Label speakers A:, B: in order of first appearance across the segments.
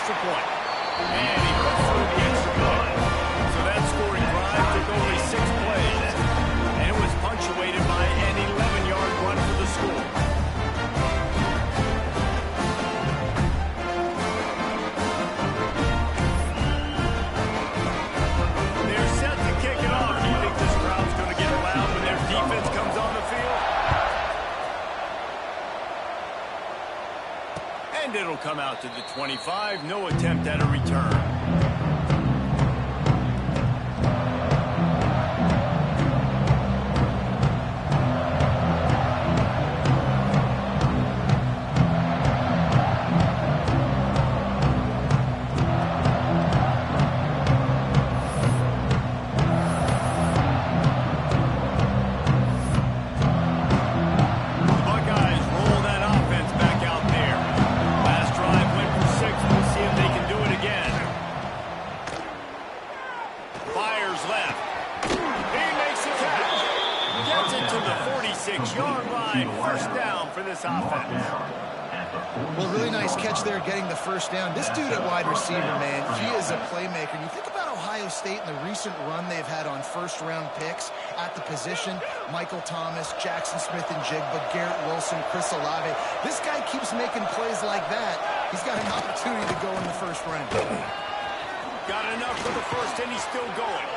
A: extra point. And he puts through the extra point. So that scoring drive took only 6 plays. And it was punctuated by an 11-yard run for the score. They're set to kick it off. Do you think this crowd's going to get loud when their defense comes on the field? And it'll come out to the 25. No attempt at a return.
B: Well, really nice catch there getting the first down. This dude at wide receiver, man, he is a playmaker. You think about Ohio State and the recent run they've had on first-round picks at the position. Michael Thomas, Jackson Smith-Njigba, Garrett Wilson, Chris Olave. This guy keeps making plays like that. He's got an opportunity to go in the first round.
A: Got enough for the first, and he's still going.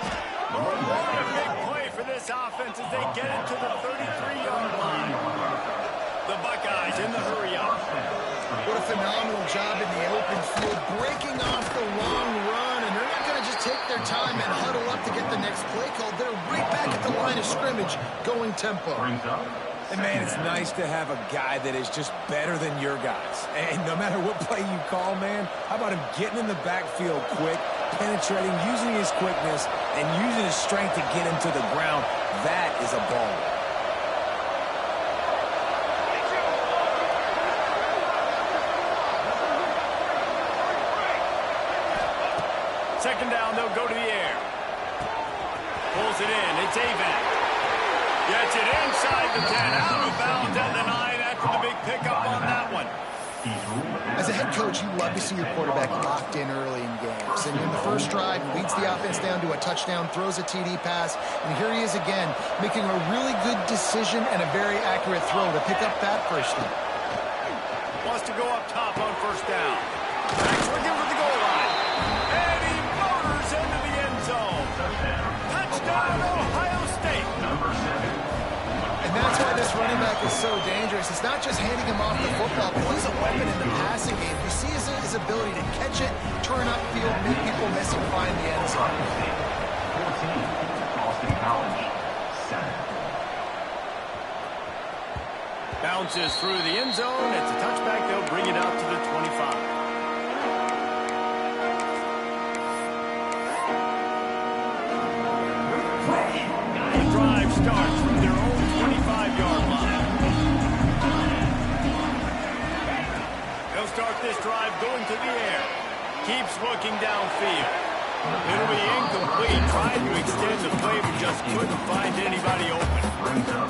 A: What a big play for this offense as they get it to the 33-yard line. The Buckeyes in the hurry-up.
B: What a phenomenal job in the open field, breaking off the long run, and they're not going to just take their time and huddle up to get the next play called. They're right back at the line of scrimmage, going tempo.
C: And, man, it's nice to have a guy that is just better than your guys. And no matter what play you call, man, how about him getting in the backfield quick, penetrating, using his quickness, and using his strength to get him to the ground? That is a ball.
A: Second down, they'll go to the air. Pulls it in. It's Avant. Gets it inside the 10. Out of bounds at the 9 after the big pickup on that one.
B: As a head coach, you love to see your quarterback locked in early in games. And in the first drive, leads the offense down to a touchdown, throws a TD pass, and here he is again, making a really good decision and a very accurate throw to pick up that first down.
A: Wants to go up top on first down. Max looking for the goal line. And he motors into the end zone. Touchdown, Ohio State.
B: And that's why this running back is so dangerous. It's not just handing him off the football, but he's a weapon in the passing game. You see his ability to catch it, turn upfield, make people miss, and find the end zone.
D: 14, Boston College, 7.
A: Bounces through the end zone. It's a touchback. They'll bring it out to the 25. The drive starts from their own 25-yard line. They'll start this drive going to the air. Keeps looking downfield. It'll be incomplete. Trying to extend the play, but just couldn't find anybody open.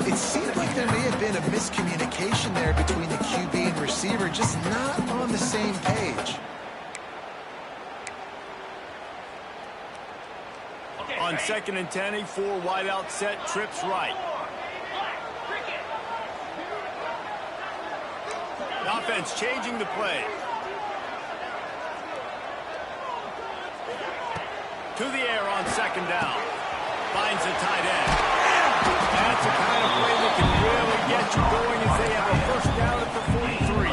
B: It seemed like there may have been a miscommunication there between the QB and receiver, just not on the same page.
A: On 2nd and 10, a 4 wide out set, trips right. The offense changing the play. To the air on 2nd down. Finds a tight end. That's the kind of play that can really get you going as they have a first down at the 43.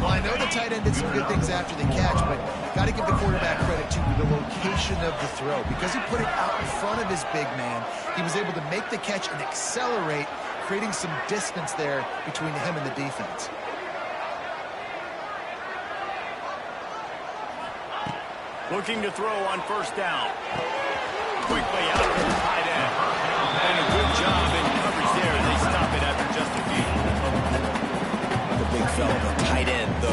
B: Well, I know the tight end did some good things after the catch, but got to give the quarterback credit to the location of the throw. Because he put it out in front of his big man, he was able to make the catch and accelerate, creating some distance there between him and the defense.
A: Looking to throw on first down. Quickly out to the tight end. And a good job in coverage there as they stop it after just a few.
C: The big fella, the tight end, the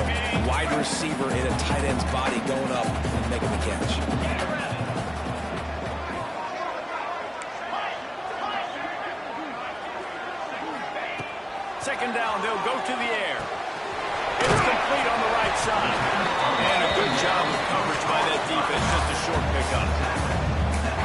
C: wide receiver in a tight end's body going up and making the catch.
A: Second down, they'll go to the air. It's complete on the right side. And a good job of coverage by that defense. Just a short pickup.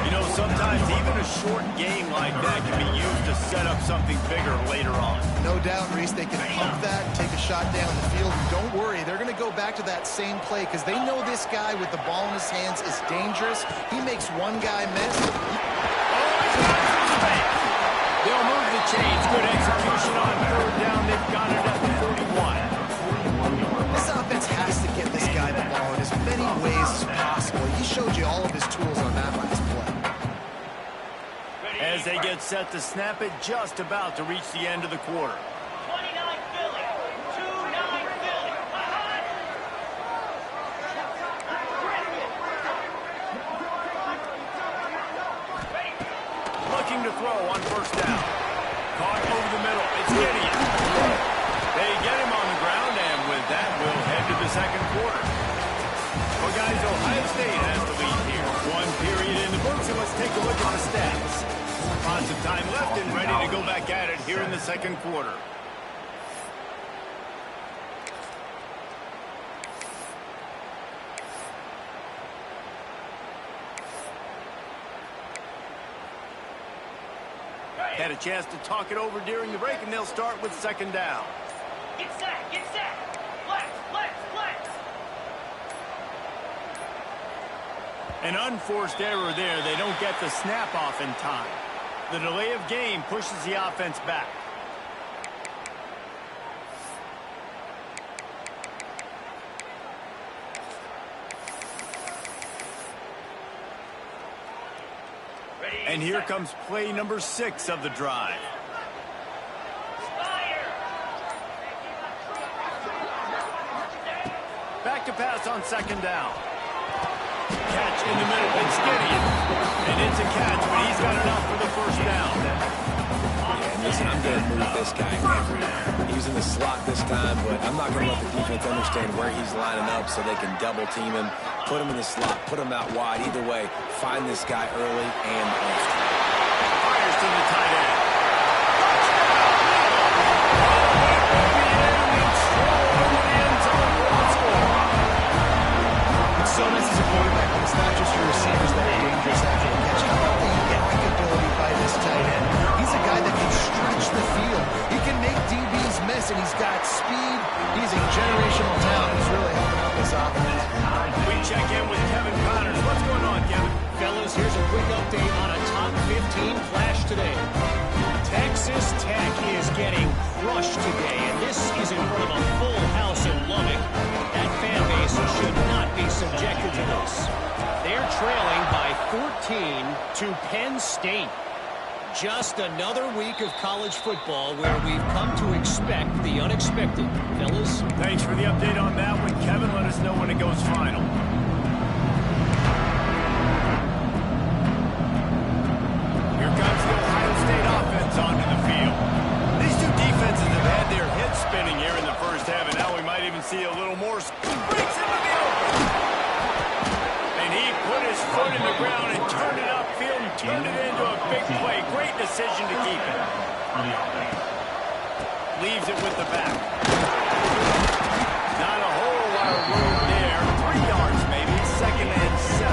A: You know, sometimes even a short game like that can be used to set up something bigger later on.
B: No doubt, Reese, they can pump that, take a shot down the field. And don't worry, they're going to go back to that same play because they know this guy with the ball in his hands is dangerous. He makes one guy miss.
A: They'll move the chains. Good execution on third down. They've got it at the 41.
B: This offense has to get this guy the ball in as many ways as possible. He showed you all of his tools on that last play.
A: As they get set to snap it, just about to reach the end of the quarter.
E: 29 Philly, 2-9 Philly.
A: Looking to throw on first down. Caught over the middle. It's Gideon. They get him on the ground, and with that, we'll head to the second quarter. Well, guys, Ohio State has the lead here. One period in the books, and let's take a look at the stats. Lots of time left and ready to go back at it here in the second quarter. Had a chance to talk it over during the break, and they'll start with second down.
E: Get set, get set. Flex, flex, flex.
A: An unforced error there. They don't get the snap off in time. The delay of game pushes the offense back. And here comes play number 6 of the drive. Back to pass on second down. Catch in the middle. It's Gideon. And it's a catch, but he's got enough for the first down.
C: And listen, I'm going to move this guy every down. He was in the slot this time, but I'm not going to let the defense understand where he's lining up so they can double team him, put him in the slot, put him out wide. Either way, find this guy early and often.
A: Fires to the tight end.
B: It's so nice as a quarterback, but it's not just your receivers that are dangerous after the catch. How about the yak ability by this tight end? He's a guy that can stretch the field. He can make DBs miss, and he's got speed. He's a generational talent. He's really helping out this offense.
A: We check in with Kevin Connors. What's going on, Kevin?
F: Fellas, here's a quick update on a top 15 flash today. Texas Tech is getting crushed today, and this is in front of a full house in Lubbock. That fan base should not be subjected to this. They're trailing by 14 to Penn State. Just another week of college football where we've come to expect the unexpected. Fellas?
A: Thanks for the update on that one, Kevin. Let us know when it goes final. Here comes the Ohio State offense onto the field. These two defenses have had their heads spinning here in the first half, and now we might even see a little more. Breaks into the open. And he put his foot in the ground and turned it upfield and turned it into a big play. Great decision to keep it. Leaves it with the back. Not a whole lot of room there. 3 yards maybe. Second and 7.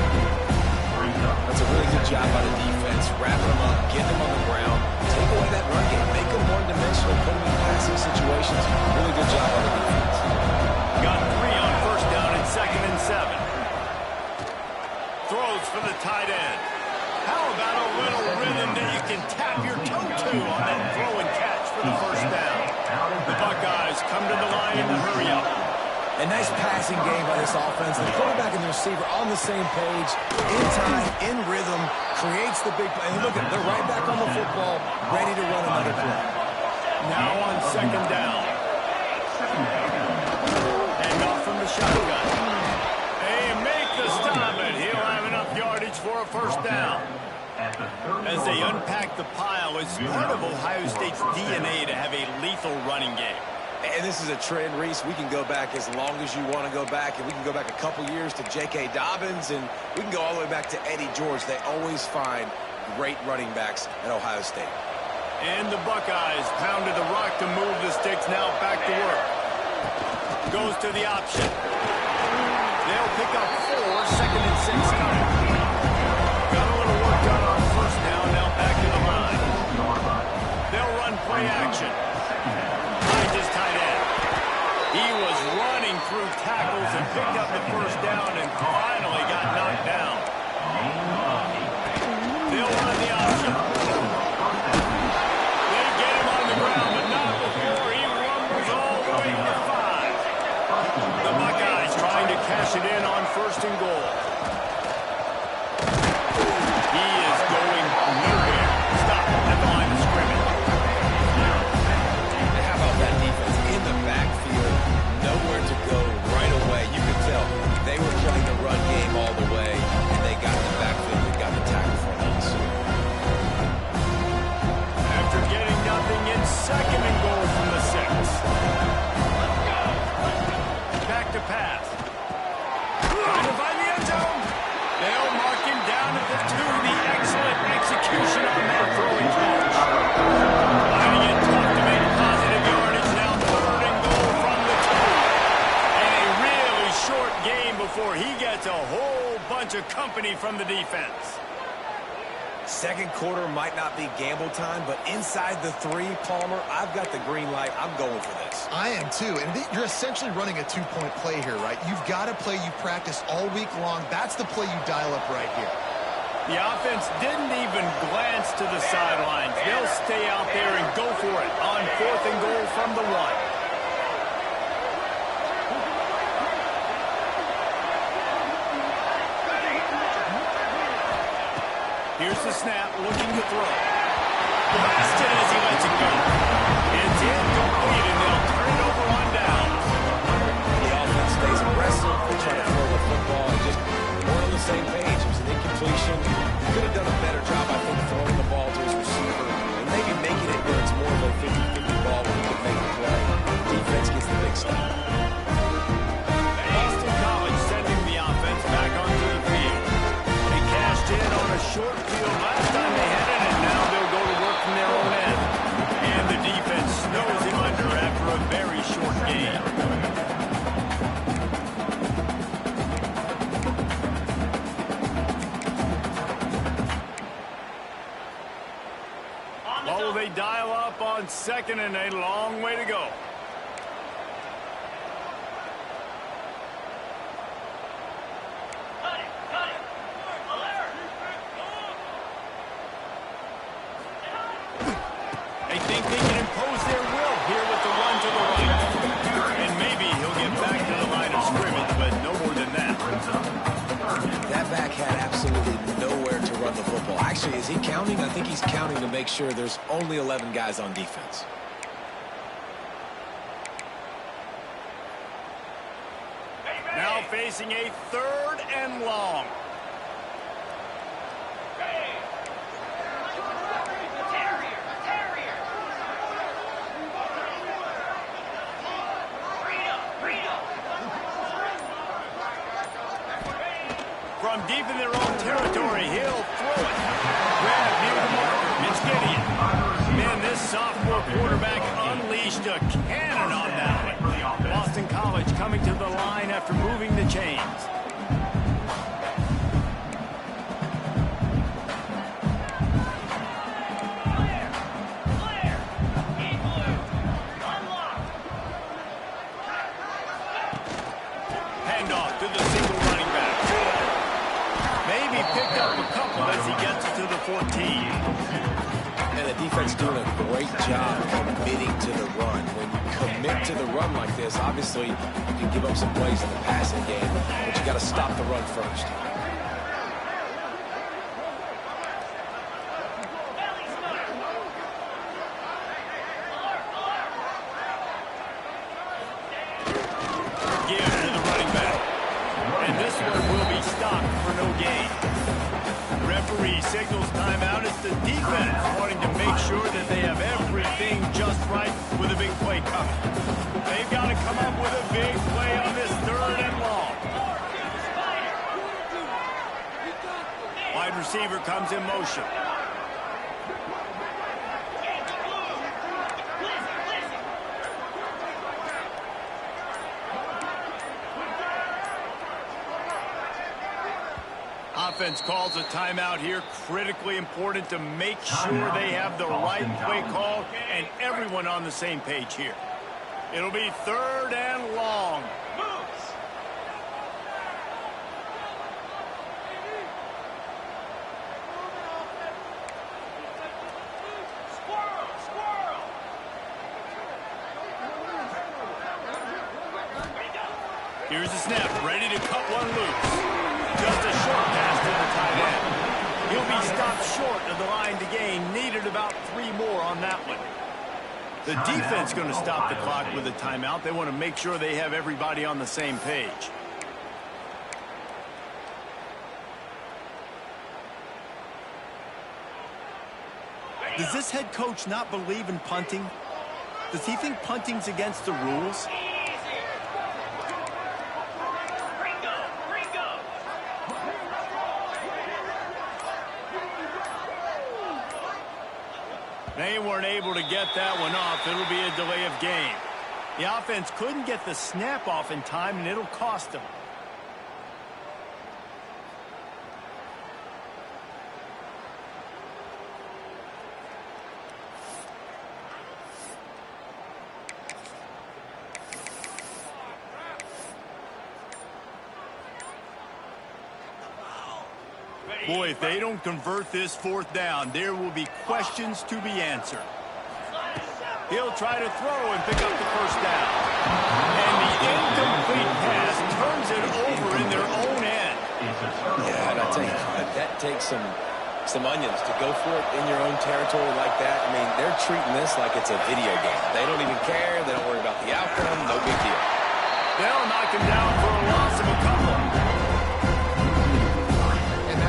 C: That's a really good job by the defense. Wrapping them up, getting them on the ground, take away that run game, make them one-dimensional, put them in passing situations. Really good job by the defense.
A: Got 3 on first down and second and 7. Throws for the tight end. How about a little rhythm that you can tap your toe to on that throw and catch for the first down? The Buckeyes come to the line in the hurry-up.
C: A nice passing game by this offense. The quarterback and the receiver on the same page, in time, in rhythm, creates the big play. And look, they're right back on the football, ready to run another play.
A: Now on second down. And off from the shotgun. They make the stop, and he'll have enough yardage for a first down. As they unpack the pile, it's part of Ohio State's DNA to have a lethal running game.
C: And this is a trend, Reese. We can go back as long as you want to go back, and we can go back a couple years to J.K. Dobbins, and we can go all the way back to Eddie George. They always find great running backs at Ohio State.
A: And the Buckeyes pounded the rock to move the sticks. Now back to work. Goes to the option. They'll pick up 4, 2nd and 6 coming. Got a little work done on first down, now back to the line. They'll run play action. Finds his tight end. He was running through tackles and picked up the first down and finally got knocked down. They'll run the option. They get him on the ground, but not before he rumbles all the way to 5. The Buckeyes trying to cash it in on 1st and goal. He is going nowhere. Stop at the line of scrimmage.
C: How about that defense in the backfield? Nowhere to go right away. You could tell they were playing the run game all the way, and they got in the backfield and got the tackle for us.
A: After getting nothing, it's 2nd and goal from the 6. Back to pass. Trying to find the end zone. They'll mark him down at the 2. The excellent execution on that throwing catch. Finding it tough to make positive yardage. Now 3rd and goal from the 2. And a really short game before he gets a whole bunch of company from the defense.
C: Second quarter might not be gamble time, but inside the 3, Palmer, I've got the green light. I'm going for this.
B: I am too, and you're essentially running a 2-point play here, right? You've got a play you practice all week long. That's the play you dial up right here.
A: The offense didn't even glance to the sidelines. They'll stay out there and go for it on 4th and goal from the 1. Here's the snap, looking to throw. Blasted as he lets it go. It's incomplete, and they'll turn it over on downs.
C: The offense stays aggressive. They try to throw the football and just we're on the same page. It was an incompletion. He could have done a better job, I think, throwing the ball to his receiver and maybe making it where it's more of a 50-50 ball where he can make the play. Defense gets the big stop.
A: Boston College sending the offense back onto the field. They cashed in on a short field last time they had it, and now they'll go to work from their own end. And the defense snows him under after a very short game. What will they dial up on 2nd and a long way to go? They think they can impose their will here with the run to the right. And maybe he'll get back to the line of scrimmage, but no more than that.
C: That back had absolutely nowhere to run the football. Actually, is he counting? I think he's counting to make sure there's only 11 guys on defense.
A: Now facing a 3rd and long. From deep in their own territory, he'll throw it. Grab near the marker. It's Gideon. Man, this sophomore quarterback unleashed a cannon on that one. Boston College coming to the line after moving the chains. Handoff to the single running back. Maybe picked up a couple as he gets to the 14.
C: And the defense doing a great job committing to the run. When you commit to the run like this, obviously you can give up some plays in the passing game, but you got to stop the run first.
A: Give to the running back. And this one will be stopped for no gain. Referee signals timeout as the defense wanting to make sure that they have everything just right with a big play coming. They've got to come up with a big play on this 3rd and long. Wide receiver comes in motion. offense calls a timeout here. Critically important to make sure they have the right play call and everyone on the same page here. It'll be 3rd and long. Here's the snap, ready to cut one loose. Just a short pass to the tight end. He'll be stopped short of the line to gain. Needed about 3 more on that one. The defense going to stop the clock with a timeout. They want to make sure they have everybody on the same page. Does this head coach not believe in punting? Does he think punting's against the rules? They weren't able to get that one off. It'll be a delay of game. The offense couldn't get the snap off in time, and it'll cost them. Boy, if they don't convert this 4th down, there will be questions to be answered. He'll try to throw and pick up the 1st down. And the incomplete pass turns it over in their own end.
C: Yeah, and I tell you, that takes some onions to go for it in your own territory like that. I mean, they're treating this like it's a video game. They don't even care. They don't worry about the outcome. No big deal.
A: They'll knock him down for a loss of a couple.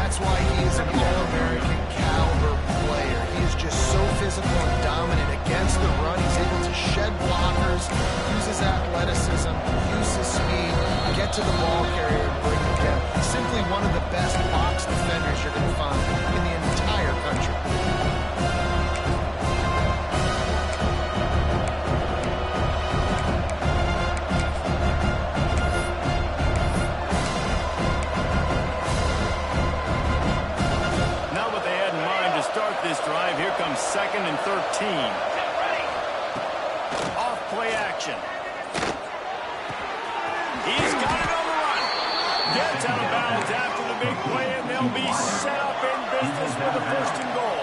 B: That's why he is an All-American caliber player. He is just so physical and dominant against the run. He's able to shed blockers, use his athleticism, use his speed, get to the ball carrier and bring him down. Simply one of the best box defenders you're going to find in the entire country.
A: This drive. Here comes 2nd and 13. Off play action. He's got it on the run. Gets out of bounds after the big play, and they'll be set up in business with a 1st and goal.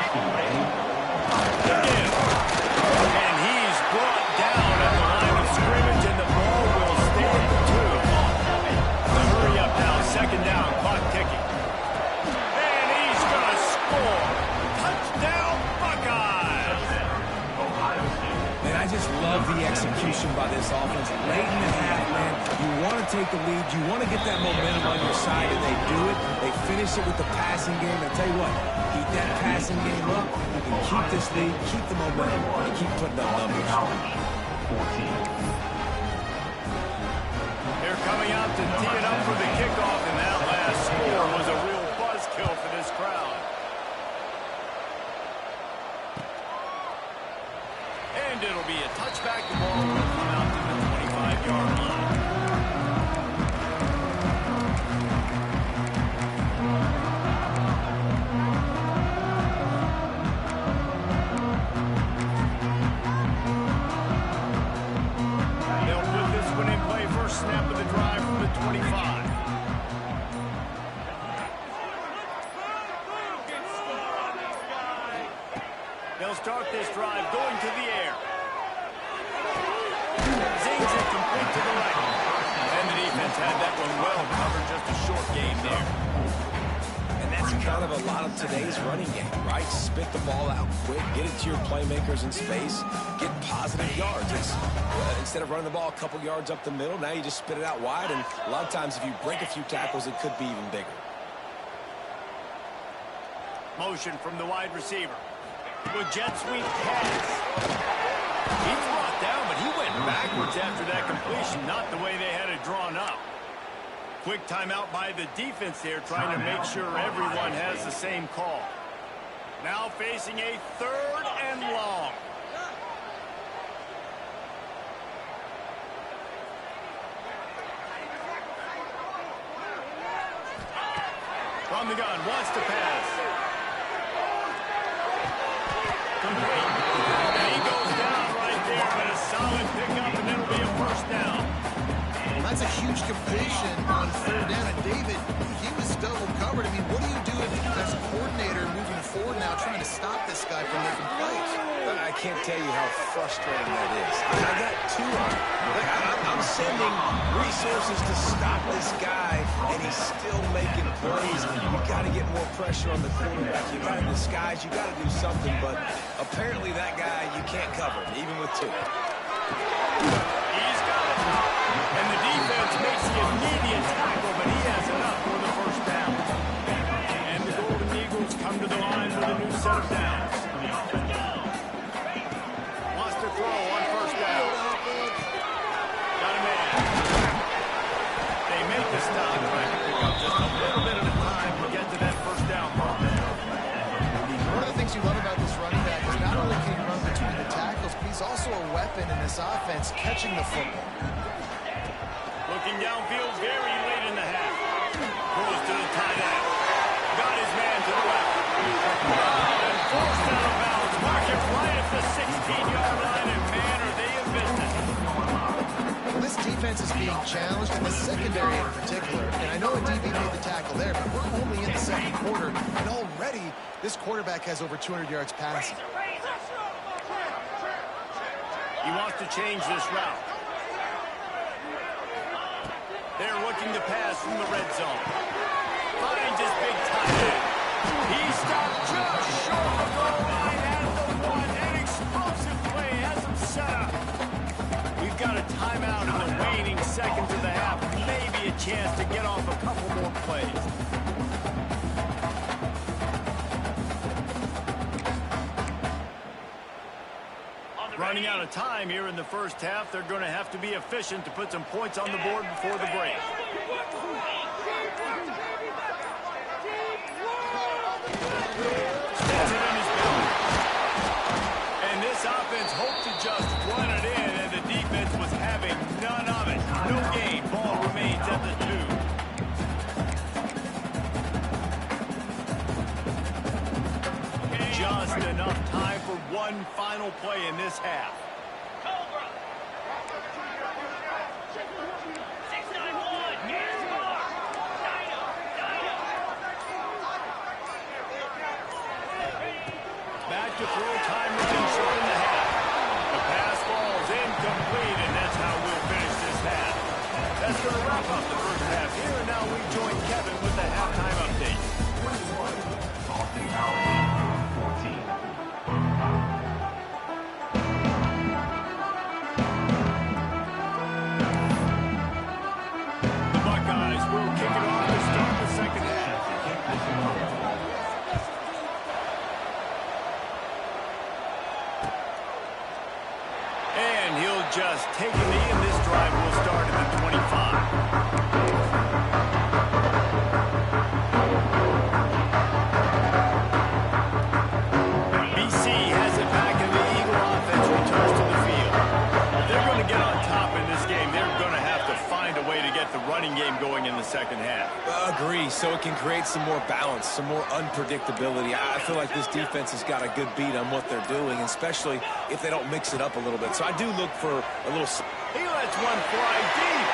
A: Again. And he's brought down at the line of scrimmage, and the ball will stay at the 2. The hurry up now. 2nd down. Clock ticking. Touchdown, Buckeyes!
C: Man, I just love the execution by this offense. Late in the half, man, you want to take the lead. You want to get that momentum on your side, and they do it. They finish it with the passing game. I tell you what, keep that passing game up. You can keep this lead, keep the momentum, and keep putting up numbers.
A: They're coming out to tee it up for the kickoff, and that last score was a real buzzkill for this crowd. And it'll be a touchback. The ball will come out to the 25-yard line. They'll put this one in play. First snap of the drive from the 25. They'll start this drive going to the air. Zings it complete to the right. And the defense had that one well covered. Just a short game there.
C: And that's kind of a lot of today's running game, right? Spit the ball out quick, get it to your playmakers in space, get positive yards. It's, instead of running the ball a couple yards up the middle, now you just spit it out wide. And a lot of times if you break a few tackles, it could be even bigger.
A: Motion from the wide receiver. With jet sweep pass. He's brought down, but he went backwards after that completion. Not the way they had it drawn up. Quick timeout by the defense there, trying to make sure everyone has the same call. Now facing a 3rd and long. from the gun, wants to pass. Complete. And he goes down right there, but a solid pickup, and it'll be a first down.
B: Well, that's a huge completion on third down. And David, he was double covered. I mean, what do you do as a coordinator moving forward now trying to stop this guy from making plays?
C: I can't tell you how frustrating that is. I got two on it. I'm sending resources to stop this guy, and he's still making plays. You got to get more pressure on the quarterback. You got to disguise. You got to do something. But apparently that guy, you can't cover, even with two.
A: He's got it. And the defense makes the immediate tackle, but he has enough for the first down. And the Golden Eagles come to the line with a new set of downs. Wants to throw on first down. Got a man. They make the stop, trying to pick up just a little bit at a time to get to that first down mark.
B: One of the things you love about this running back is not only can he run between the tackles, but he's also a weapon in this offense catching the football.
A: Looking downfield very late in the half. Goes to the tight end. Got his man to the left. And forced out of bounds. Mark it right at the 16-yard line, and man, are they in business.
B: Well, this defense is being challenged, and the secondary in particular. And I know a DB made the tackle there, but we're only in the second quarter, and already this quarterback has over 200 yards passing.
A: He wants to change this route. They're looking to pass from the red zone. Finds his big tight end. He stopped just short of the goal line at the one. An explosive play has him set up. We've got a timeout in the waning seconds of the half. Maybe a chance to get off a couple more plays. Running out of time here in the first half. They're going to have to be efficient to put some points on the board before the break. Sticks it in his belly. And this offense hoped to just run it in, and the defense was having none of it. No gain. Ball remains at the 2. Just enough time for one final play in this half.
E: Cobra. 691. Here's Mark. Dino.
A: Back to throw, time running short in the half. The pass falls incomplete, and that's how we'll finish this half. That's going to wrap up the first half here, and now we join Kevin with the halftime update.
D: Boston College, 14.
A: The Buckeyes will kick it off to start the second half. And he'll just take a knee, and this drive will start at the 25. BC has it back, and the Eagle offense returns to the field. If they're going to get on top in this game, they're going to have to find a way to get the running game going in the second half.
C: Agree, so it can create some more balance, some more unpredictability. I feel like this defense has got a good beat on what they're doing, especially if they don't mix it up a little bit. So I do look for a little...
A: He lets one fly deep.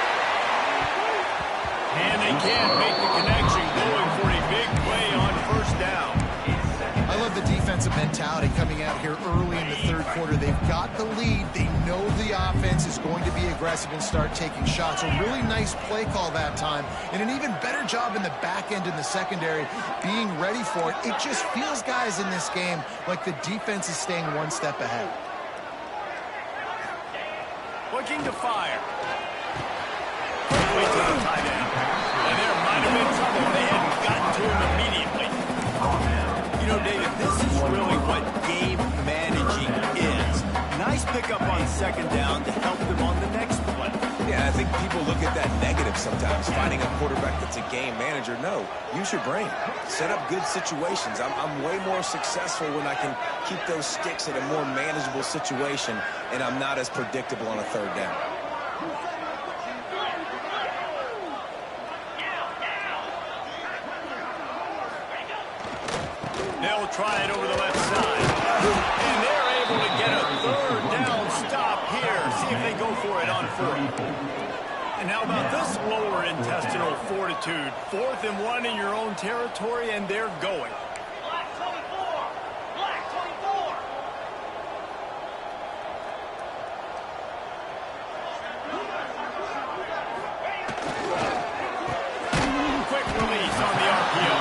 A: And they can't make the connection, going for a big play on first down.
B: I love the defensive mentality coming out here early in the third quarter. They've got the lead. They know the offense is going to be aggressive and start taking shots. A really nice play call that time, and an even better job in the back end in the secondary being ready for it. It just feels, guys, in this game like the defense is staying one step ahead.
A: Looking to fire. Quickly to the tight end. And there might have been trouble. They hadn't gotten to him immediately. You know, David, this is really what game managing is. Nice pickup on second down to help them on the next play.
C: Yeah, I think people look at that negative sometimes, finding a quarterback that's a game manager. No, use your brain. Set up good situations. I'm way more successful when I can keep those sticks in a more manageable situation, and I'm not as predictable on a third down.
A: They'll try it over the left side. And they're able to get a third down stop here. See if they go for it on fourth. And how about this lower intestinal fortitude? 4th and 1 in your own territory, and they're going.
E: Black 24. Black 24.
A: Quick release on the RPO.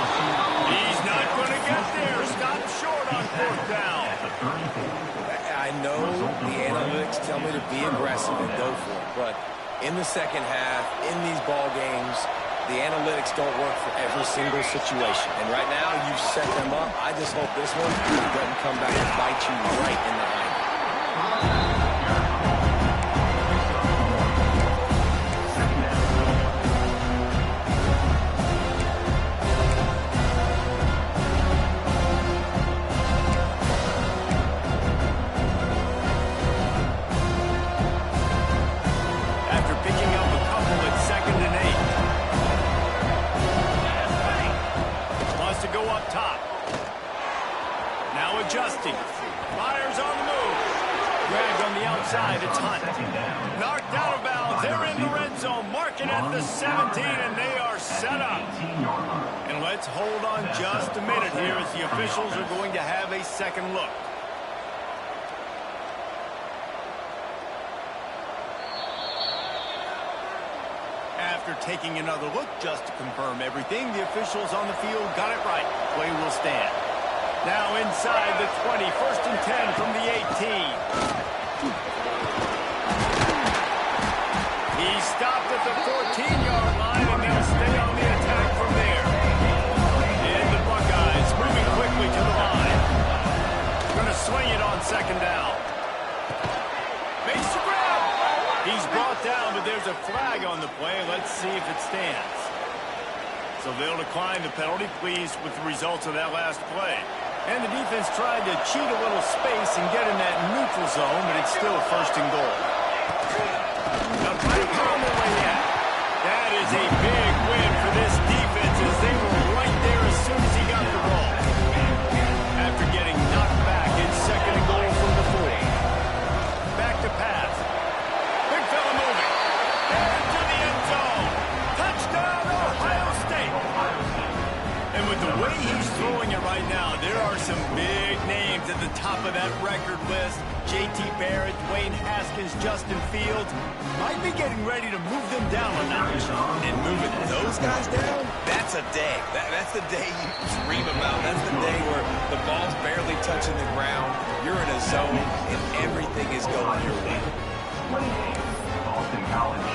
A: He's not going to get there. Stop short on 4th down.
C: I know the analytics tell me to be aggressive and go for it, but in the second half, in these ball games, the analytics don't work for every single situation. And right now, you've set them up. I just hope this one doesn't come back and bite you right in the eye.
A: Adjusting. Myers on the move. Dragged on the outside. It's Hunt. Knocked out of bounds. They're in the red zone. Marking at the 17, and they are set up. And let's hold on just a minute here as the officials are going to have a second look. After taking another look just to confirm everything, the officials on the field got it right. Play will stand. Now inside the 20, 1st and 10 from the 18. He stopped at the 14-yard line, and they'll stay on the attack from there. And the Buckeyes moving quickly to the line. Going to swing it on 2nd down. Makes the grab. He's brought down, but there's a flag on the play. Let's see if it stands. So they'll decline the penalty, pleased with the results of that last play. And the defense tried to cheat a little space and get in that neutral zone, but it's still 1st and goal. Now trying to throw their way out. That is a big win for this defense as they were right there as soon as he got the ball. After getting knocked back, it's 2nd and goal from the 40. Back to pass. Big fella moving. And to the end zone. Touchdown, Ohio State. And with the way he's throwing it right now, there are some big names at the top of that record list. J.T. Barrett, Dwayne Haskins, Justin Fields might be getting ready to move them down a notch.
C: And moving those guys down, that's a day. That's the day you dream about. That's the day where the ball's barely touching the ground. You're in a zone, and everything is going your way.
D: Boston College,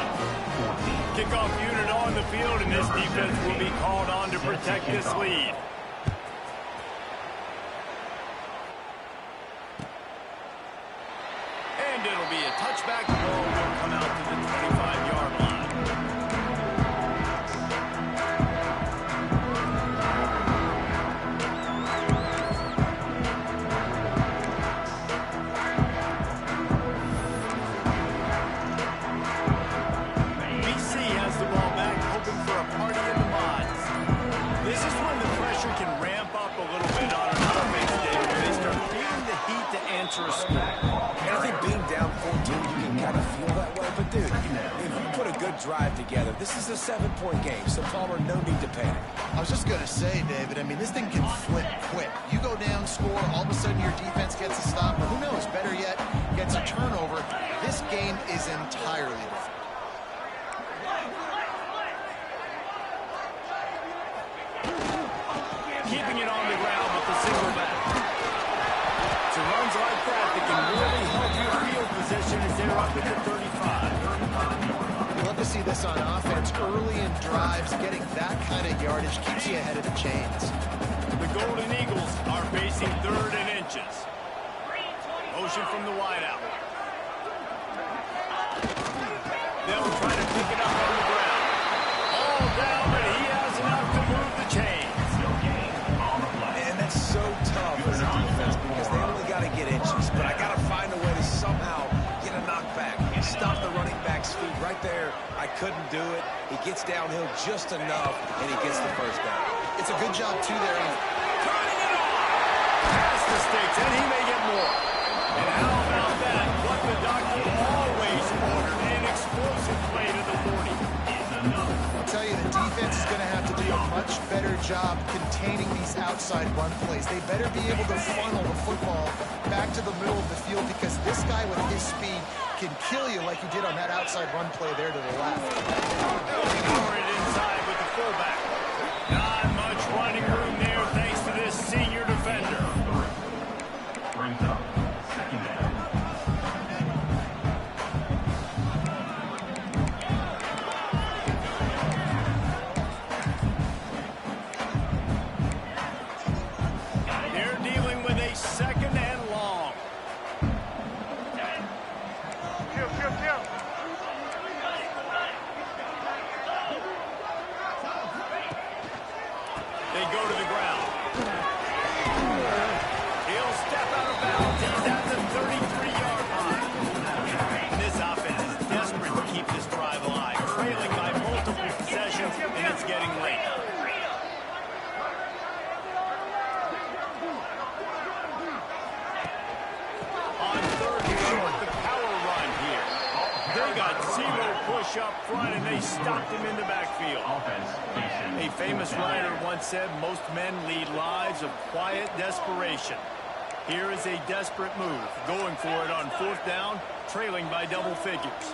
D: 14.
A: Kickoff unit on the field, and this defense will be called on to protect this lead. And it'll be a touchback. The ball will come out to the 25-yard line. BC has the ball back, hoping for a party in the mods. This is when the pressure can ramp up a little bit on an offense day when they start feeling the heat to answer a score.
C: And I think being down 14, you can kind of feel that way. But, dude, if you put a good drive together, this is a 7-point game, so Palmer, no need to panic.
B: I was just going to say, David, I mean, this thing can flip quick. You go down, score, all of a sudden your defense gets a stop, or who knows, better yet, gets a turnover. This game is entirely different.
A: Keeping it on the ground with the single back. So runs like that can really help your field position as they're up at the 35.
B: Love to see this on offense. Early in drives, getting that kind of yardage keeps you ahead of the chains.
A: The Golden Eagles are facing 3rd and inches. Motion from the wideout. They'll try to pick it up on the ground. All down, but he has enough to move the chains.
C: And that's so tough as a defense because they only got to get inches. But I got to find a way to somehow get a knockback. Stop the running back's feet right there. I couldn't do it. He gets downhill just enough, and he gets the 1st down.
B: It's a good job, too, there.
A: Turning it on. sticks, and he may get more. And how about that? What the doctor always ordered, an explosive play to the 40.
B: I'll tell you, the defense is going to have to do a much better job containing these outside run plays. They better be able to funnel the football back to the middle of the field because this guy with his speed can kill you like he did on that outside run play there to the left.
A: Power it inside with the fullback. Not much running room there thanks to this senior defender.
D: Brings up second down.
A: They're dealing with a second and long. They go to the ground. He'll step out of bounds. He's at the 33-yard line. And this offense is desperate to keep this drive alive, trailing by multiple possessions, and it's getting late. On third and short, the power run here. They got zero push up front, and they stopped him in the backfield. A famous writer once said, most men lead lives of quiet desperation. Here is a desperate move, going for it on fourth down, trailing by double figures.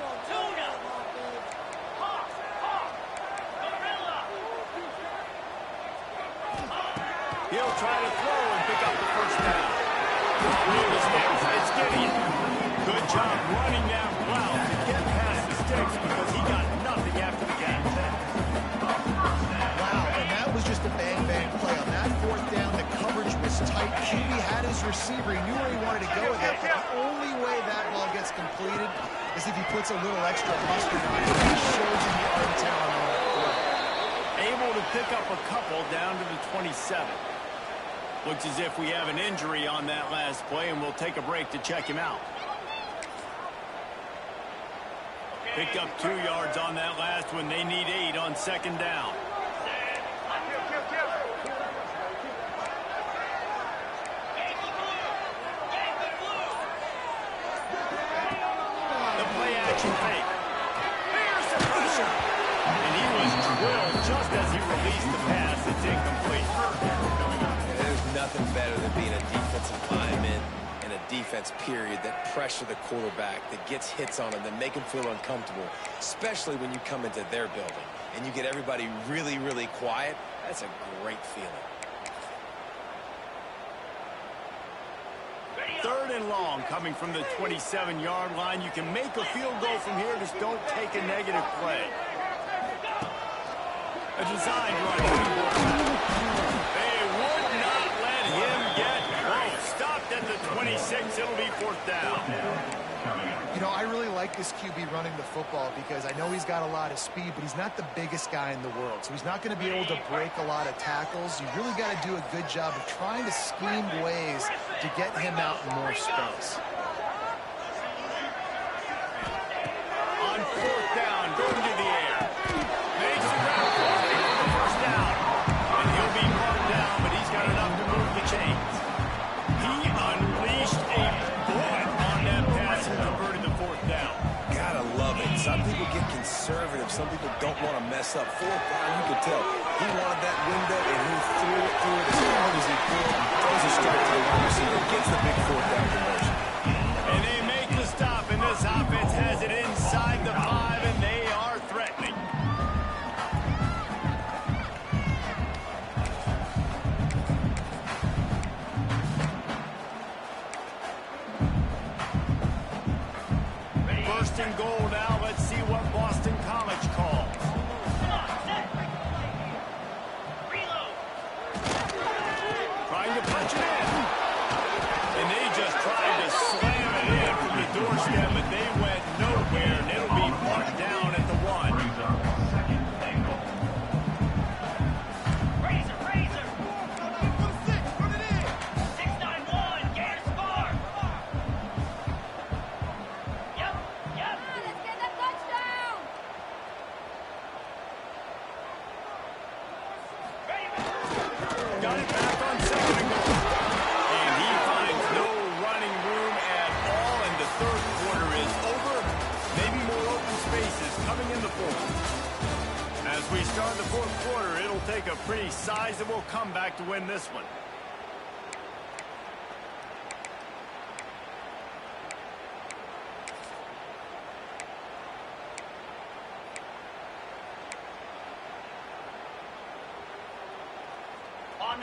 A: He'll try to throw and pick up the first down. It's Gideon. Good job running that route to get past the sticks because he got nothing after the catch.
B: Wow, and that was just a bang-bang play. On that fourth down, the coverage was tight. QB had his receiver. He knew where he wanted to go with it. But the only way that ball gets completed is if he puts a little extra mustard on it. He shows you the arm talent on that play.
A: Able to pick up a couple down to the 27. Looks as if we have an injury on that last play, and we'll take a break to check him out. Picked up 2 yards on that last one. They need 8 on second down. The play action fake. There's the pressure. And he was drilled just as he released the pass. It's incomplete.
C: There's nothing better than being a defensive lineman and a defense period that pressure the quarterback, that gets hits on him, that make him feel uncomfortable, especially when you come into their building and you get everybody really, really quiet. That's a great feeling.
A: Third and long coming from the 27-yard line. You can make a field goal from here, just don't take a negative play. A design run. They would not let him get close. Stopped at the 26. It'll be fourth down.
B: You know, I really like this QB running the football because I know he's got a lot of speed, but he's not the biggest guy in the world. So he's not going to be able to break a lot of tackles. You really got to do a good job of trying to scheme ways to get him out in more space.
A: On fourth down, going to the air. Makes the ground for the first down. And he'll be marked down, but he's got enough to move the chains. He unleashed a bullet on that pass and converted the fourth down.
C: Gotta love it. Some people get conservative. Some people don't want to mess up. Fourth down, you could tell. He wanted that window, and he threw it as hard as he could. Throws a strike to the wide receiver. Gets the big fourth down conversion.
A: And they make the stop, and this offense has it inside the 5, and they are threatening. First and goal now. Let's see what Boston College calls. Trying to punch it in. And they just tried to slam it in from the doorstep, but they went nowhere, and it'll be marked down at the 1.
D: Brings up second and goal.
E: Razor, razor. 691, get a score. Yep, yep.
G: Let's get that touchdown!
A: Got it back on second and goal. And he finds As we start the fourth quarter, it'll take a pretty sizable comeback to win this one.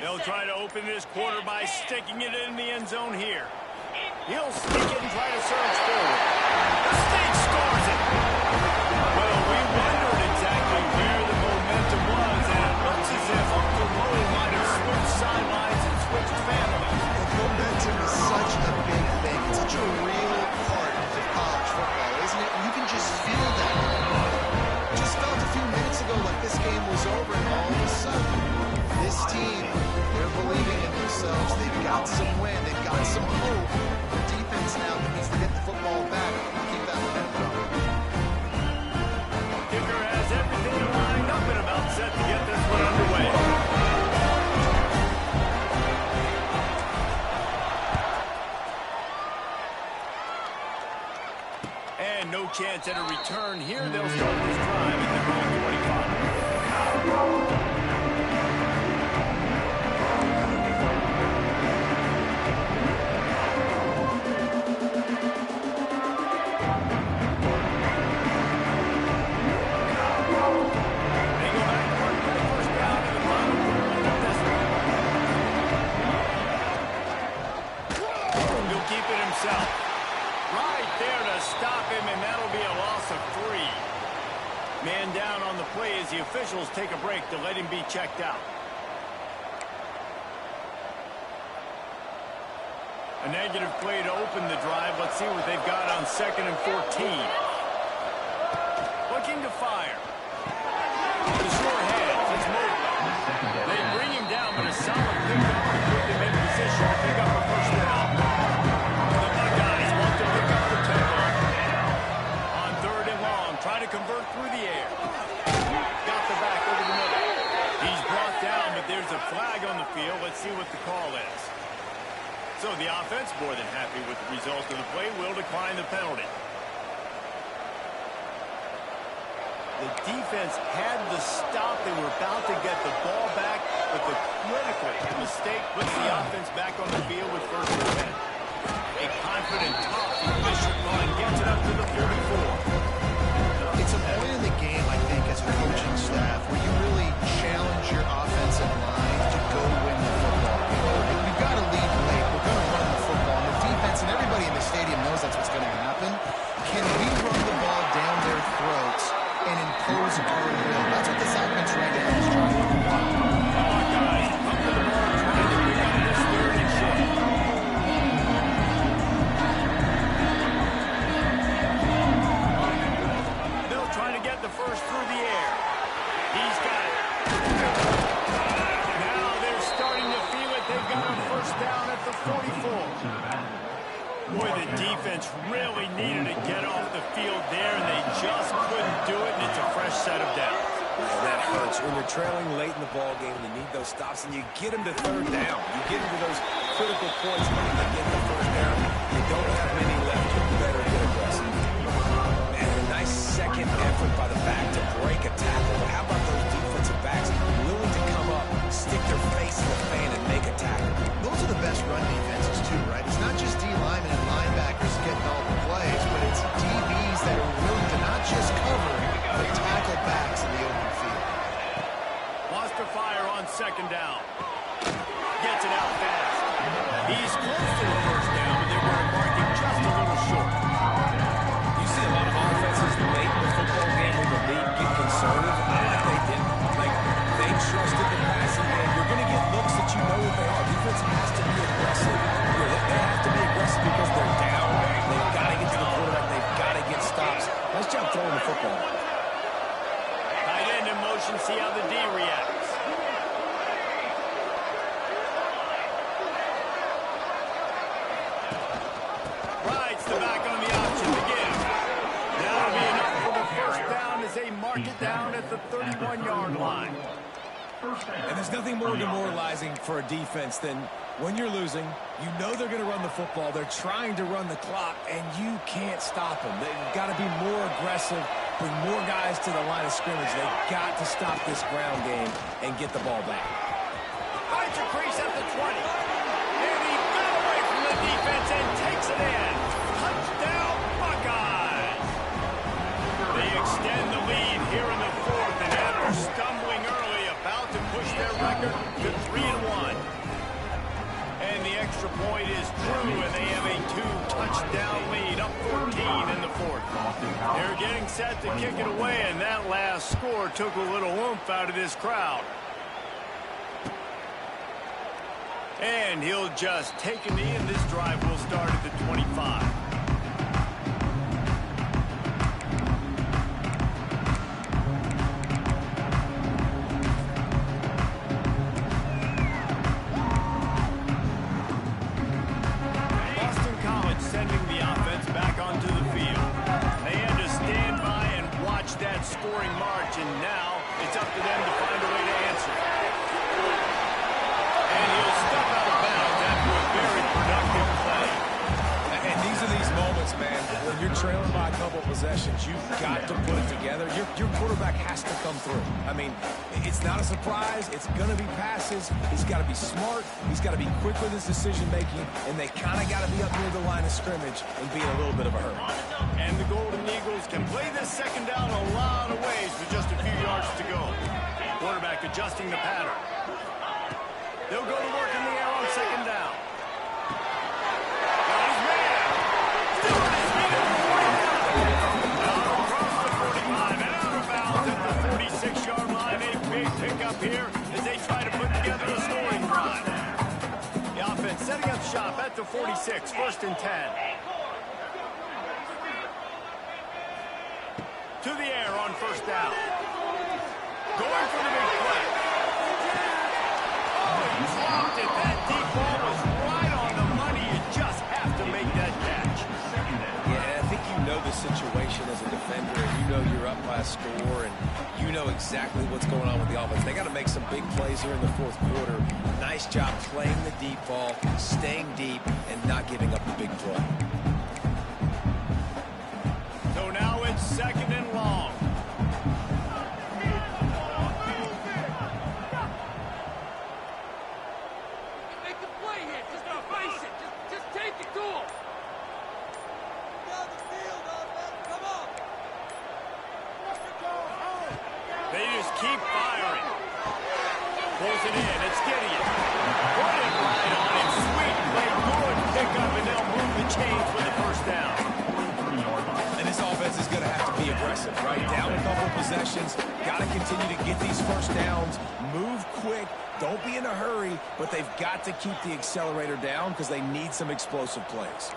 A: They'll try to open this quarter by sticking it in the end zone here. He'll sneak it and try to surge forward. The State scores it. Well, we wondered exactly where the momentum was, and it looks as if Uncle Mo might have switched sidelines and switched families.
B: Momentum is such a big thing. It's such a real part of college football, isn't it? And you can just feel that. It just felt a few minutes ago like this game was over, and all of a sudden, this team, they're believing in themselves. They've got some wind. They've got some hope. The defense now needs to get the football back and keep that momentum going.
A: Kicker has everything lined up and about set to get this one underway. And no chance at a return here. They'll start this drive at their own 25. Right there to stop him, and that'll be a loss of 3. Man down on the play as the officials take a break to let him be checked out. A negative play to open the drive. Let's see what they've got on 2nd and 14. Looking to fire. The short hands, it's Mobley. They bring him down, but a solid pickup to put them in position to pick up a first down. Trying to convert through the air. Got the back over the middle. He's brought down, but there's a flag on the field. Let's see what the call is. So the offense, more than happy with the result of the play, will decline the penalty. The defense had the stop. They were about to get the ball back, but the critical mistake puts the offense back on the field with 1st and 10. A confident, tough, efficient run gets it up to the 44.
B: It's a point in the game, I think, as a coaching staff, where you really challenge your offensive line to go win the football game. We've got to lead late. We're going to run the football. And the defense and everybody in the stadium knows that's what's going to happen. Can we run the ball down their throats and impose a hard will? That's what this offense right now is trying to do.
A: Come on, guys. Up to the ball, trying to pick up this 3rd and short. The first through the air. He's got it. Now they're starting to feel it. They've got a first down at the 44. Boy, the defense really needed to get off the field there, and they just couldn't do it, and it's a fresh set of downs.
C: And that hurts. When you're trailing late in the ball game, you need those stops, and you get them to 3rd down. You get into those critical points when you get the first down. You don't have many left. You better get aggressive. Nice second effort by the back to break a tackle. But how about those defensive backs willing to come up, stick their face in the fan, and make a tackle?
B: Those are the best run defenses, too, right? It's not just D linemen and linebackers getting all the plays, but it's DBs that are willing to not just cover, but tackle backs in the open field.
A: Wants to fire on 2nd down. Gets it out fast. He's close to the first down, but they're going to mark him just a little short.
C: A lot of offenses late in the football game when the lead get conservative. They didn't. Like, they trusted the passing game. You're going to get looks that you know what they are. Defense has to be aggressive. They have to be aggressive because they're down. They've got to get to the quarterback. They've got to get stops. Nice job throwing the football.
A: Tight end in motion. See how the D reacts. Rides the back on the option to give. That'll be enough for the first down as they mark it down at the 31-yard line.
C: And there's nothing more demoralizing for a defense than when you're losing, you know they're going to run the football. They're trying to run the clock, and you can't stop them. They've got to be more aggressive. bring more guys to the line of scrimmage. They've got to stop this ground game and get the ball back.
A: Finds a crease at the 20. And he got away from the defense and takes it in. Touchdown, Buckeyes. They extend the lead here in the fourth, and after stumbling early, about to push their record to 3-1. And the extra point is true, and they have a 2-touchdown lead, up 14 in the fourth. They're getting set to kick it away, and that last score took a little oomph out of this crowd. And he'll just take a knee, and this drive will start at the 25. Boston College sending the offense back onto the field. They had to stand by and watch that scoring march, and now it's up to them to find a way to answer. And he'll step out of bounds after a very productive play.
C: And these are these moments, man, when you're trailing by a couple possessions, you've got to put it together. Your quarterback has to come through. I mean, it's not a surprise. It's going to be passes. He's got to be smart. He's got to be quick with his decision-making, and they kind of got to be up near the line of scrimmage and be in a little bit of a hurry.
A: And the Golden Eagles can play this second down a lot of ways with just a few yards to go. Quarterback adjusting the pattern. They'll go to work in the air on second down. Got his man. Still on his feet at the 45. Now across the 45 and out of bounds at the 46-yard line. A big pickup here as they try to put together a scoring drive. The offense setting up shop at the 46, 1st and 10. To the air on first down. Going for the big play. Dropped it. That deep ball was right on the money. You just have to make that catch.
C: Yeah, and I think you know the situation as a defender, and you know you're up by a score, and you know exactly what's going on with the offense. They got to make some big plays here in the fourth quarter. Nice job playing the deep ball, staying deep, and not giving up the big play.
A: So now it's second and long.
E: Make the play here. Just face it. Just take it to him. Down the field, offense. Come on.
A: They just keep firing. Pulls it in. It's Gideon. Put it right on him. Sweet play. Good pickup, and they'll move the chains for the first down.
C: And this offense is going to have to be aggressive, right? Down a couple possessions. Got to continue to get these first downs. Move quick. Don't be in a hurry, but they've got to keep the accelerator down because they need some explosive plays.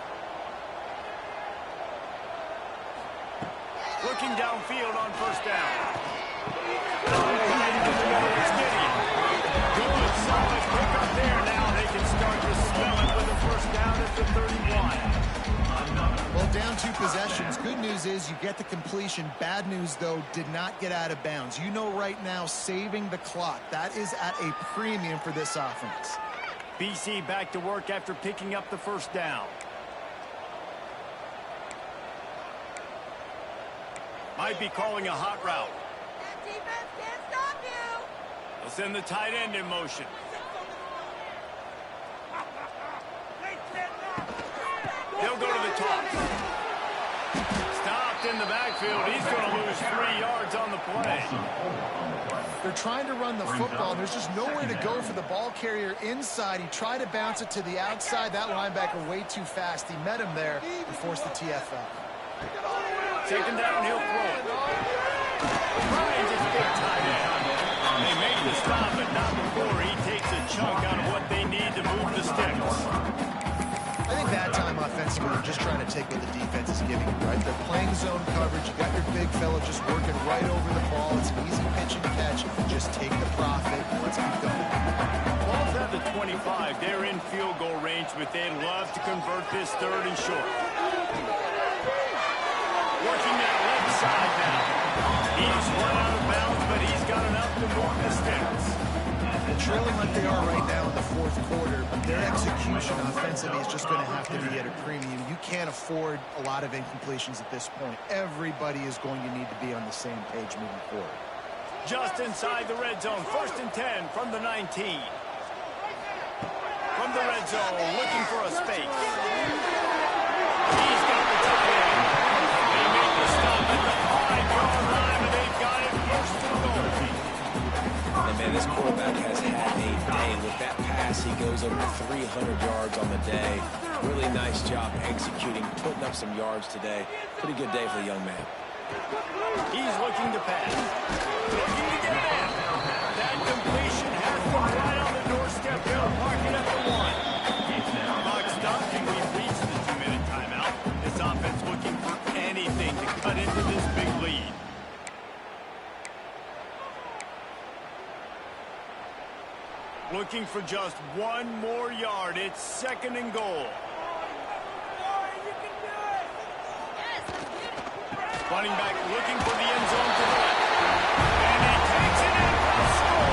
A: Looking downfield on first down. It's Gideon. Good, solid pickup there. Now they can start to smell it with a first down at the 31.
B: Well, down 2 possessions. Good news is you get the completion. Bad news, though, did not get out of bounds. You know right now, saving the clock. That is at a premium for this offense.
A: BC back to work after picking up the first down. Might be calling a hot route.
G: That defense can't stop you.
A: They'll send the tight end in motion. They'll go to the top. Stopped in the backfield. He's going to lose 3 yards on the play.
B: They're trying to run the football. There's just nowhere to go for the ball carrier inside. He tried to bounce it to the outside. That linebacker way too fast. He met him there and forced the TFL.
A: Second down, he'll throw it. Ryan just big tight end. They make the stop, but not before he takes a chunk out of what they need to move the sticks.
B: I think that time offensively, they're just trying to take what the defense is giving you, right? They're playing zone coverage. You got your big fella just working right over the ball. It's an easy pitch and catch. Just take the profit. Let's keep going.
A: Ball's at the 25. They're in field goal range, but they'd love to convert this third and short. Working that left side now. He's run out of bounds, but he's got enough to move the sticks.
B: trailing like they are right now in the fourth quarter, their execution offensively is just going to have to be at a premium. You can't afford a lot of incompletions at this point. Everybody is going to need to be on the same page moving forward.
A: Just inside the red zone, 1st and 10 from the 19. From the red zone, looking for a space. He's got the tight end. They make the stop at the 5-yard line, and they've got it 1st and goal.
C: And man, this quarterback has had a day. With that pass, he goes over 300 yards on the day. Really nice job executing, putting up some yards today. Pretty good day for the young man.
A: He's looking to pass. Looking to get it in. That completion has them right on the doorstep. They'll park it at the 1. Clock stopped, and we've reached the 2-minute timeout. This offense looking for anything to cut into this big lead. Looking for just one more yard. It's 2nd and goal. Running back looking for the end zone to the left. And he takes it in for a score.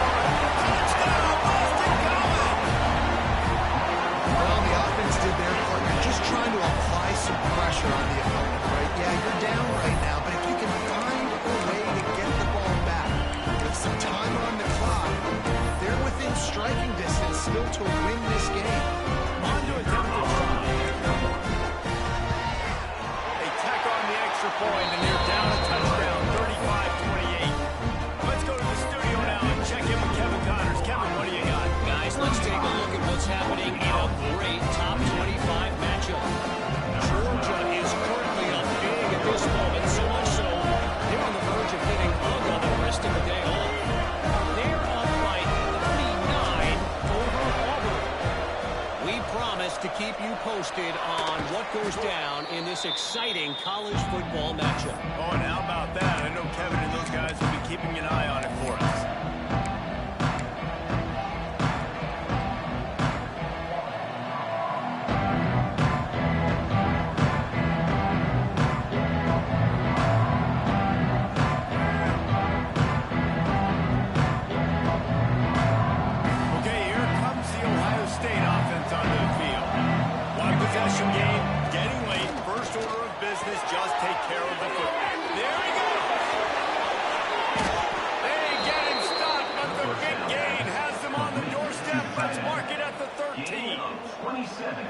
A: Touchdown, Boston College!
B: Well, the offense did their part. You're just trying to apply some pressure on the opponent, right? Yeah, you're down right now, but if you can find a way to get the ball back with some time on the clock, they're within striking distance still to win this game.
A: On to attempt to try. Point, and they're down a touchdown, 35-28. Let's go to the studio now and check in with Kevin Connors. Kevin, what do you got?
F: Guys, let's take a look at what's happening in a great top 25 matchup. Georgia is currently up big at this moment, so much so they're on the verge of getting hung on the rest of the day off. They're up by 39 over Auburn. We promise to keep you posted on what goes down in this exciting college football matchup.
A: Oh, and how about that? I know Kevin and those guys will be keeping an eye on it for us. Okay, here comes the Ohio State offense onto the field. One possession game, getting late. First order of business, just take care of the football. There he goes. They get him stopped, but the big gain has them on the doorstep. Let's mark it at the 13.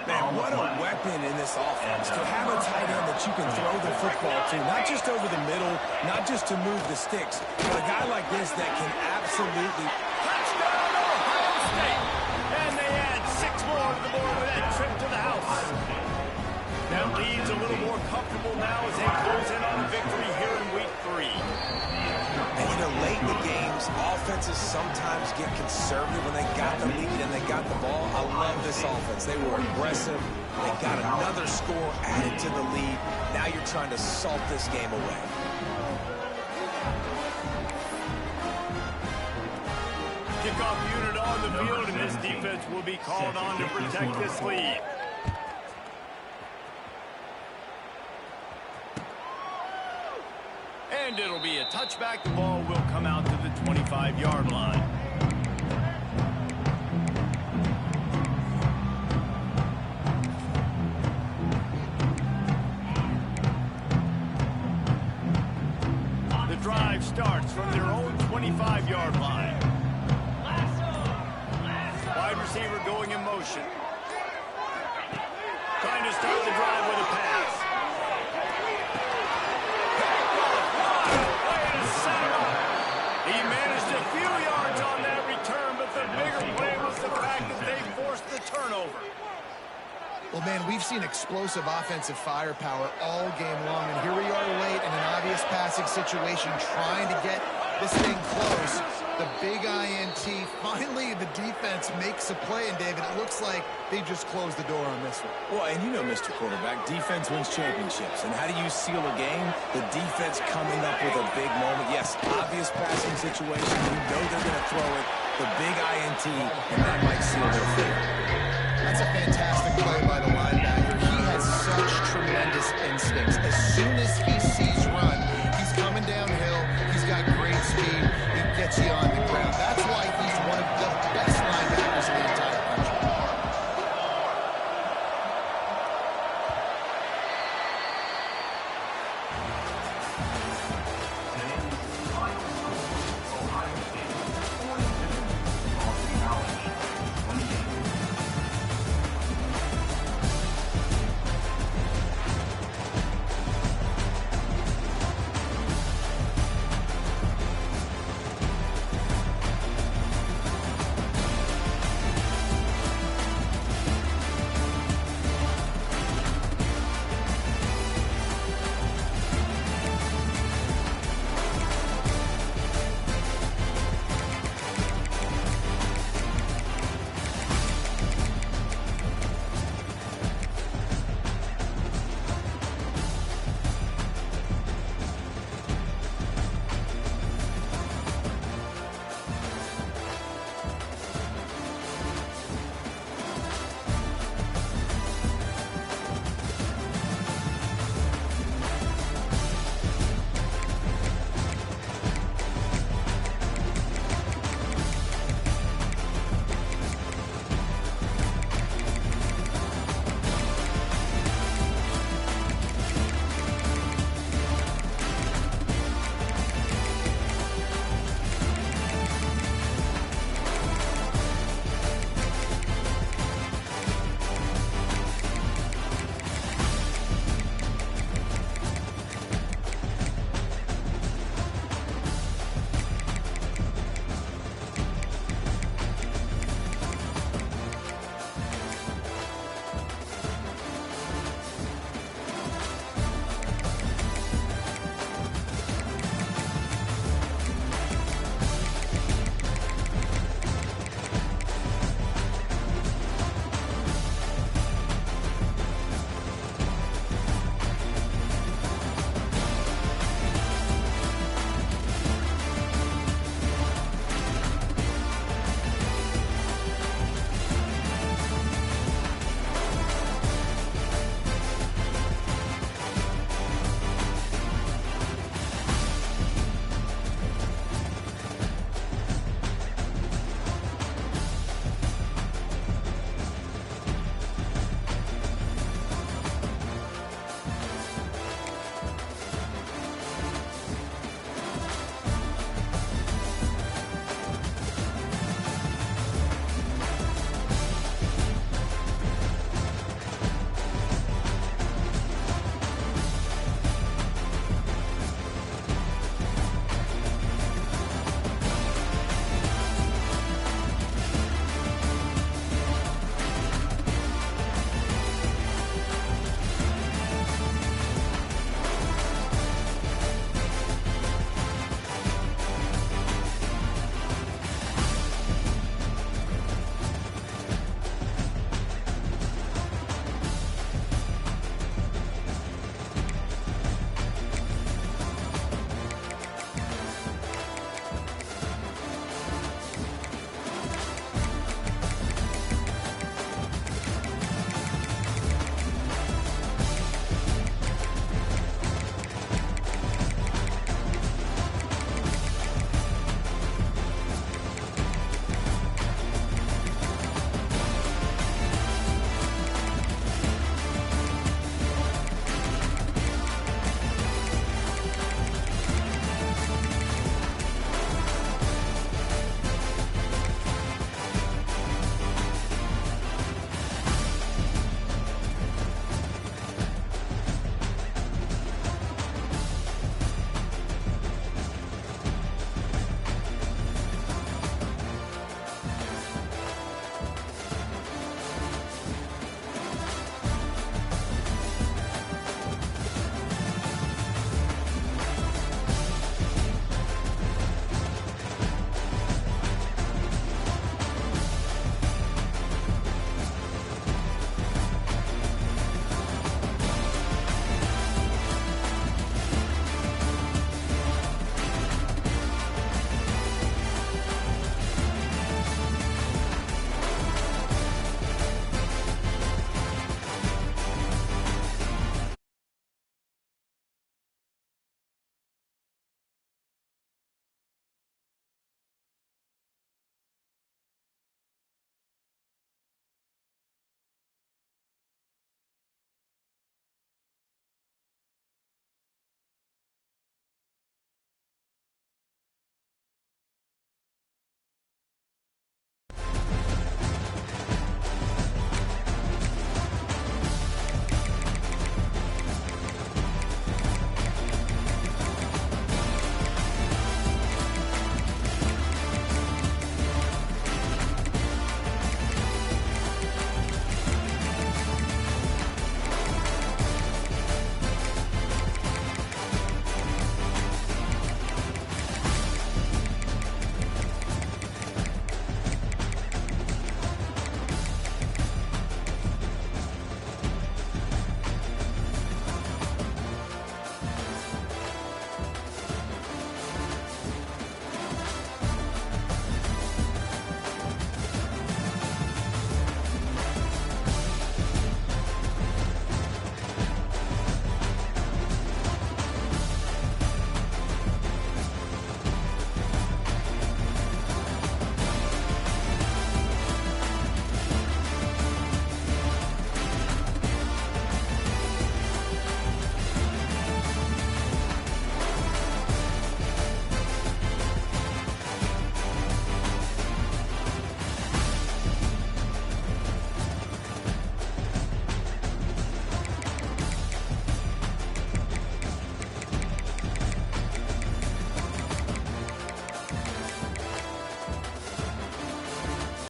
C: Man, what a weapon in this offense. To have a tight end that you can throw the football to, not just over the middle, not just to move the sticks, but a guy like this that can absolutely...
A: Touchdown, Ohio State. And they add 6 more to the board with that trip to the house. That leads a little more comfortable now as they close in on a victory here in week 3.
C: And you know, late in the games, offenses sometimes get conservative when they got the lead and they got the ball. I love this offense. They were aggressive. They got another score added to the lead. Now you're trying to salt this game away.
A: Kickoff unit on the field, and this defense will be called on to protect this lead. And it'll be a touchback. The ball will come out to the 25-yard line. The drive starts from their own 25-yard line. Wide receiver going in motion. Trying to start the drive with a pass. He managed a few yards on that return, but the bigger play was the fact that they forced the turnover.
B: Well, man, we've seen explosive offensive firepower all game long, and here we are late in an obvious passing situation trying to get this thing close. The big INT. Finally, the defense makes a play, and David, it looks like they just closed the door on this one.
C: Well, and you know, Mr. Quarterback, defense wins championships. And how do you seal a game? The defense coming up with a big moment. Yes, obvious passing situation. You know they're going to throw it. The big INT, and that might seal their fate.
B: That's a fantastic play by the linebacker. He has such tremendous instincts. As soon as he sees run, he's coming downhill. He's got great speed. He gets you on the ground. That's why he's one of the best